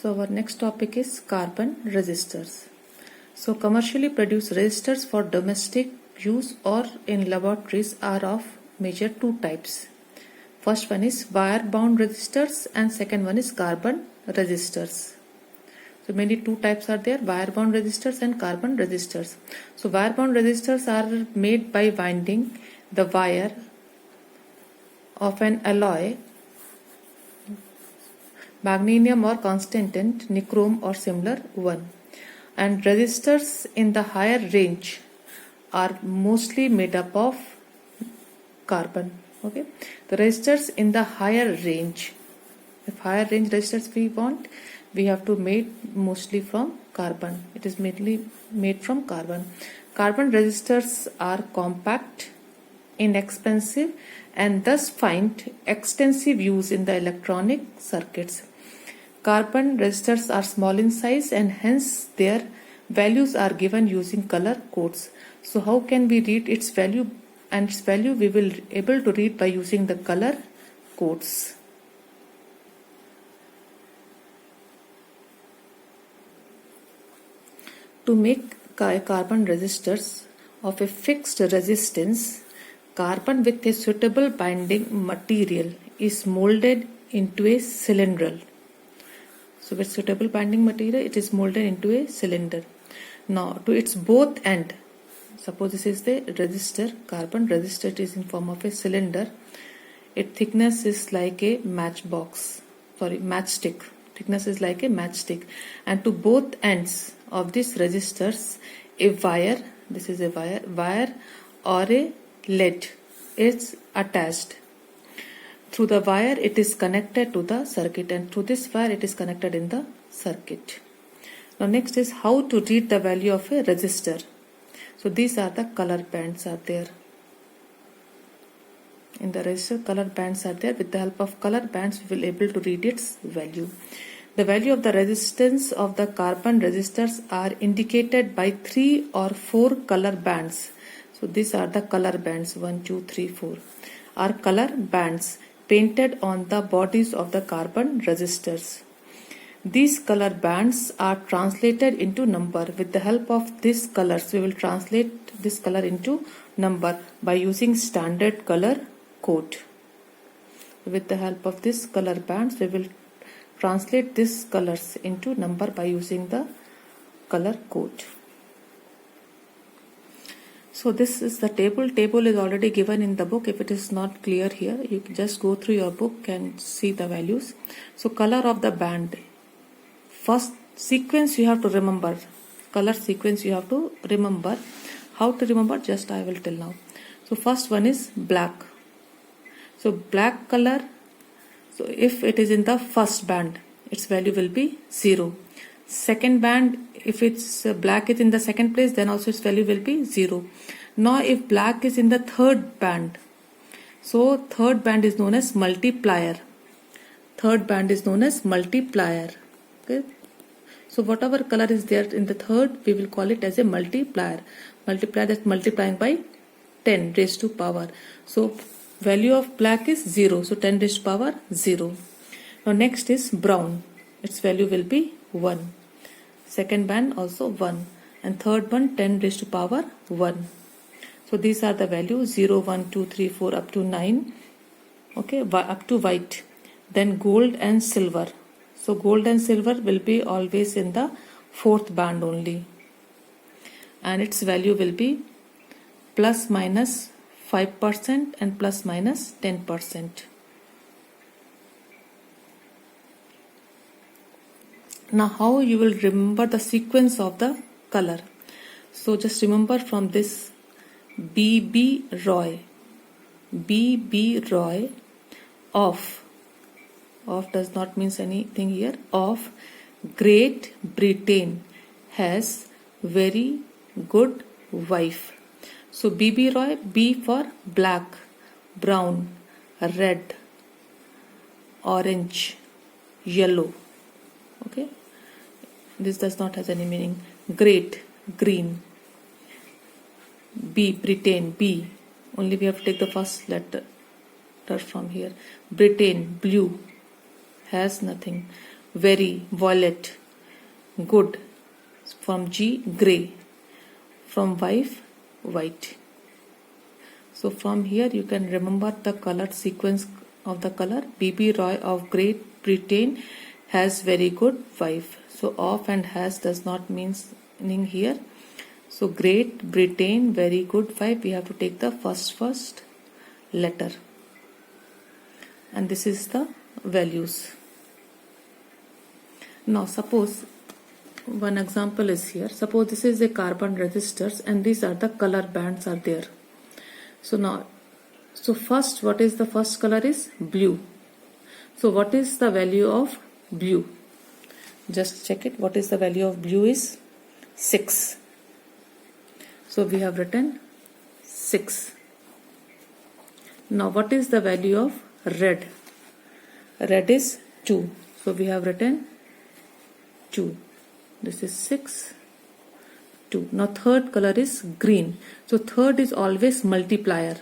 So our next topic is carbon resistors. So commercially produced resistors for domestic use or in laboratories are of major two types. First one is wire bound resistors and second one is carbon resistors. So mainly two types are there, wire bound resistors and carbon resistors. So wire bound resistors are made by winding the wire of an alloy, magnesium or constantan, nichrome or similar one. And resistors in the higher range are mostly made up of carbon. Okay, the resistors in the higher range, if higher range resistors we want, we have to make mostly from carbon. It is mainly made from carbon. Carbon resistors are compact, inexpensive, and thus find extensive use in the electronic circuits. Carbon resistors are small in size and hence their values are given using color codes. So how can we read its value? And its value we will able to read by using the color codes. To make carbon resistors of a fixed resistance, carbon with a suitable binding material is molded into a cylindrical. So with suitable binding material, it is molded into a cylinder. Now to its both end, suppose this is the resistor, carbon resistor, it is in form of a cylinder. Its thickness is like a matchstick. Thickness is like a matchstick. And to both ends of this resistors, a wire, this is a wire or a lead is attached. Through the wire it is connected to the circuit and through this wire it is connected in the circuit. Now next is how to read the value of a resistor. So these are the color bands are there. In the resistor color bands are there. With the help of color bands we will able to read its value. The value of the resistance of the carbon resistors are indicated by 3 or 4 color bands. So these are the color bands 1, 2, 3, 4 are color bands painted on the bodies of the carbon resistors. These color bands are translated into number. With the help of these colors, we will translate this color into number by using standard color code. With the help of this color bands, we will translate these colors into number by using the color code. So this is the table. Table is already given in the book. If it is not clear here, you can just go through your book and see the values. So color of the band. First sequence you have to remember. Color sequence you have to remember. How to remember? Just I will tell now. So first one is black. So black color. So if it is in the first band, its value will be 0. Second band, if it's black is in the second place, then also its value will be 0. Now if black is in the third band, so third band is known as multiplier. Third band is known as multiplier. Okay. So whatever color is there in the third, we will call it as a multiplier. Multiplier, that's multiplying by 10 raised to power. So value of black is 0. So 10 raised to power 0. Now next is brown. Its value will be 1. Second band also 1. And third one 10 raised to power 1. So these are the values 0, 1, 2, 3, 4 up to 9. Okay, up to white. Then gold and silver. So gold and silver will be always in the fourth band only. And its value will be plus minus 5% and plus minus 10%. Now how you will remember the sequence of the color. So just remember from this B.B. Roy. B.B. Roy of does not means anything here. Of Great Britain has very good wife. So B.B. Roy, B for black, brown, red, orange, yellow. Okay. This does not have any meaning. Great, green. B, Britain, B. Only we have to take the first letter from here. Britain, blue. Has nothing. very, violet, good. From G, grey. From wife, white. So from here you can remember the color sequence of the color. BB Roy of Great Britain has very good wife. So of and has does not meaning here. So Great Britain, very good wife. We have to take the first letter. And this is the values. Now suppose one example is here. Suppose this is a carbon resistors and these are the color bands are there. So first, what is the first color is blue. So what is the value of blue? Just check it. What is the value of blue is 6. So we have written 6. Now what is the value of red? Red is 2. So we have written 2. This is 6, 2. Now third color is green. So third is always multiplier.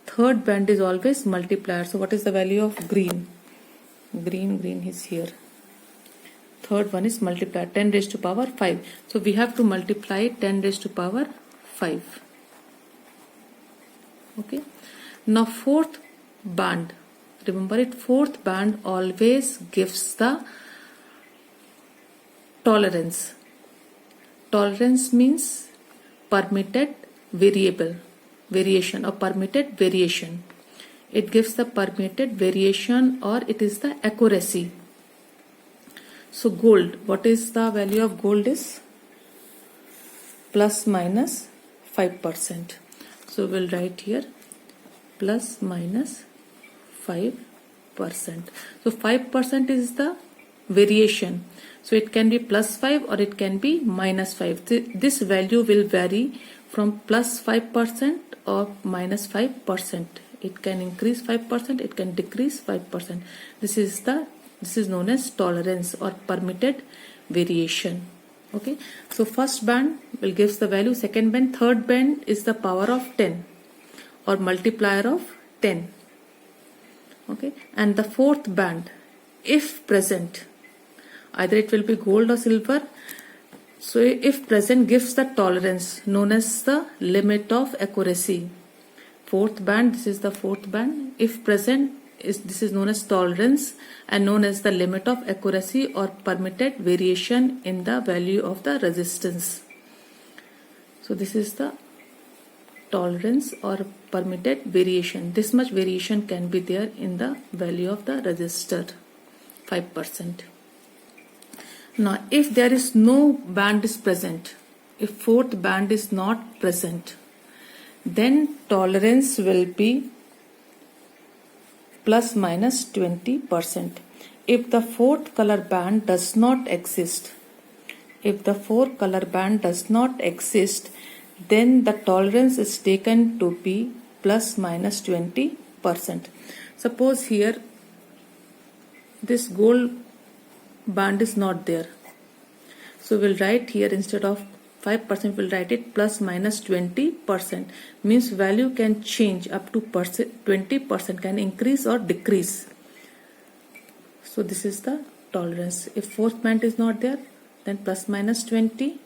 Third band is always multiplier. So what is the value of green? Green is here. Third one is multiplier, 10 raised to power 5. So we have to multiply 10 raised to power 5. Okay. Now fourth band. Remember it, fourth band always gives the tolerance. Tolerance means permitted variation or permitted variation. It gives the permitted variation or it is the accuracy. So gold, what is the value of gold is plus minus 5%. So we'll write here plus minus 5%. So 5% is the variation. So it can be plus 5 or it can be minus 5. This value will vary from plus 5% or minus 5%. It can increase 5%, it can decrease 5%. This is known as tolerance or permitted variation. Okay. So first band will gives the value, second band, third band is the power of 10 or multiplier of 10. Okay. And the fourth band, if present, either it will be gold or silver. So if present gives the tolerance known as the limit of accuracy. Fourth band, this is the fourth band. If present, this is known as tolerance and known as the limit of accuracy or permitted variation in the value of the resistance. So this is the tolerance or permitted variation. This much variation can be there in the value of the resistor, 5%. Now if there is no band is present, if fourth band is not present, then tolerance will be plus minus 20%. If the fourth color band does not exist, then the tolerance is taken to be plus minus 20%. Suppose here this gold band is not there. So we'll write here instead of 5%, we'll write it plus minus 20%. Means value can change up to 20%, can increase or decrease. So this is the tolerance. If fourth band is not there, then plus minus 20%.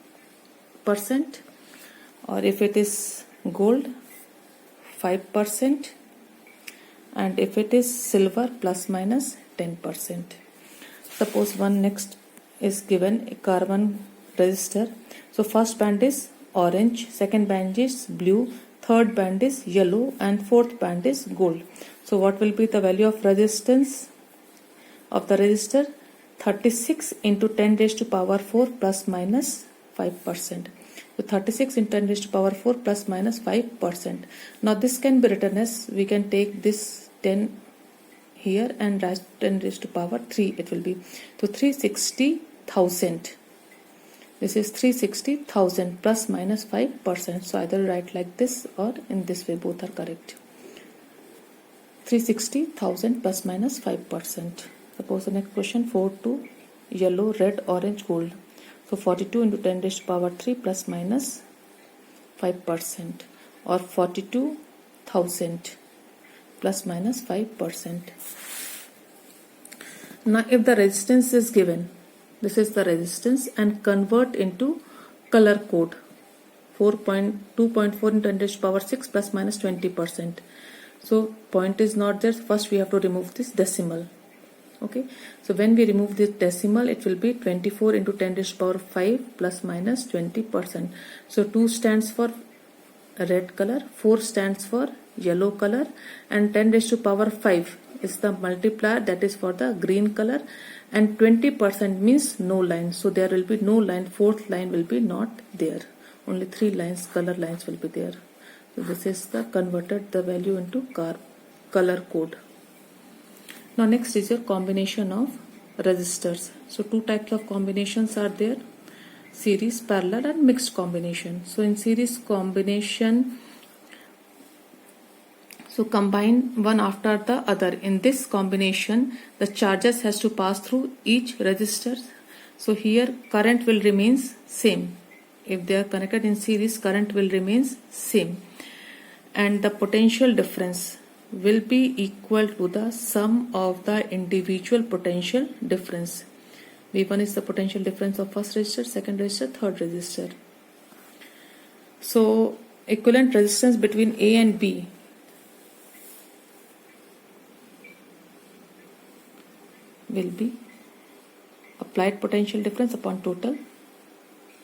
Or if it is gold, 5%. And if it is silver, plus minus 10%. Suppose one next is given a carbon resistor. So first band is orange, second band is blue, third band is yellow and fourth band is gold. So what will be the value of resistance of the resistor? 36 into 10 raised to power 4 plus minus 5%. So 36 into 10 raised to power 4 plus minus 5%. Now this can be written as, we can take this 10 here and write 10 raised to power 3 it will be. So 360,000. This is 360,000 plus minus 5%. So either write like this or in this way, both are correct. 360,000 plus minus 5%. Suppose the next question, 42, yellow, red, orange, gold. So 42 into 10 raised to power 3 plus minus 5% or 42,000 plus minus 5%. Now if the resistance is given, this is the resistance, and convert into color code 2.4 into 10 raised to power 6 plus minus 20%. So point is not there. First we have to remove this decimal. Okay, so when we remove this decimal, it will be 24 into 10 raised to power 5 plus minus 20%. So 2 stands for red color, 4 stands for yellow color, and 10 raised to power 5 is the multiplier, that is for the green color, and 20% means no line. So there will be no line, fourth line will be not there. Only 3 lines, color lines will be there. So this is the converted the value into color code. Now next is your combination of resistors. So 2 types of combinations are there: series, parallel, and mixed combination. So in series combination, so combine one after the other. In this combination, the charges has to pass through each resistor. So here current will remains same. If they are connected in series, current will remains same, and the potential difference will be equal to the sum of the individual potential difference. V1 is the potential difference of first resistor, second resistor, third resistor. So equivalent resistance between A and B will be applied potential difference upon total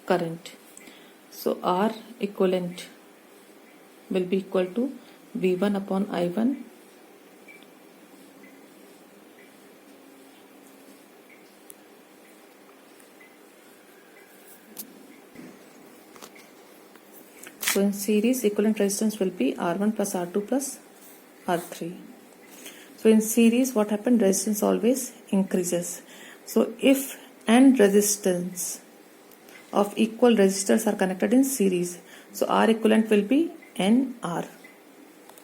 current. So R equivalent will be equal to V1 upon I1 So in series, equivalent resistance will be R1 plus R2 plus R3. So in series, what happened? Resistance always increases. So if n resistance of equal resistors are connected in series, so R equivalent will be NR.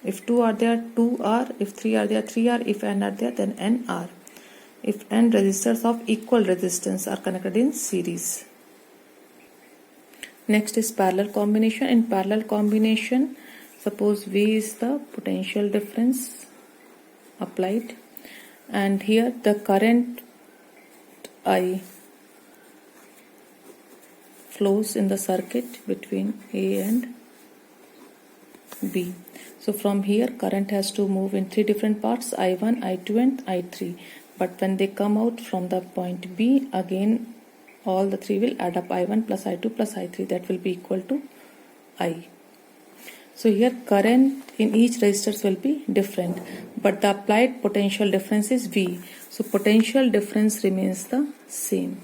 If 2 are there, 2R. If 3 are there, 3R. If n are there, then NR. If n resistors of equal resistance are connected in series. Next is parallel combination. In parallel combination, suppose V is the potential difference applied, and here the current I flows in the circuit between A and B. So from here current has to move in 3 different parts, I1, I2 and I3. But when they come out from the point B, again all the 3 will add up, I1 plus I2 plus I3, that will be equal to I. So here current in each resistors will be different, but the applied potential difference is V. So potential difference remains the same.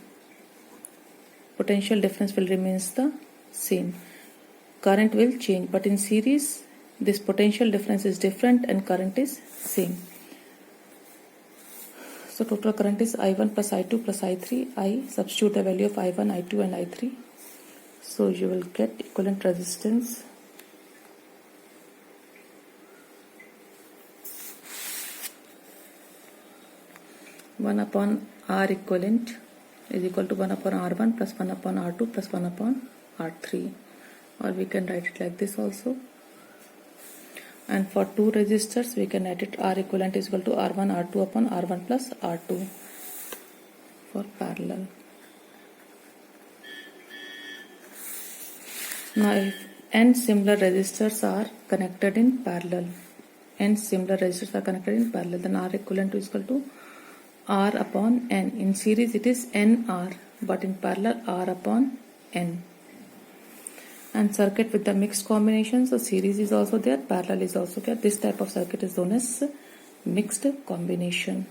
Potential difference will remains the same. Current will change, but in series this potential difference is different and current is same. So total current is I1 plus I2 plus I3. I substitute the value of I1, I2 and I3. So you will get equivalent resistance one upon R equivalent is equal to 1 upon R1 plus 1 upon R2 plus 1 upon R3, or we can write it like this also. And for 2 resistors we can write it R equivalent is equal to R1 R2 upon R1 plus R2 for parallel. Now if n similar resistors are connected in parallel, then R equivalent is equal to R upon N. In series it is NR, but in parallel R upon N. And circuit with the mixed combination, so series is also there, parallel is also there. This type of circuit is known as mixed combination.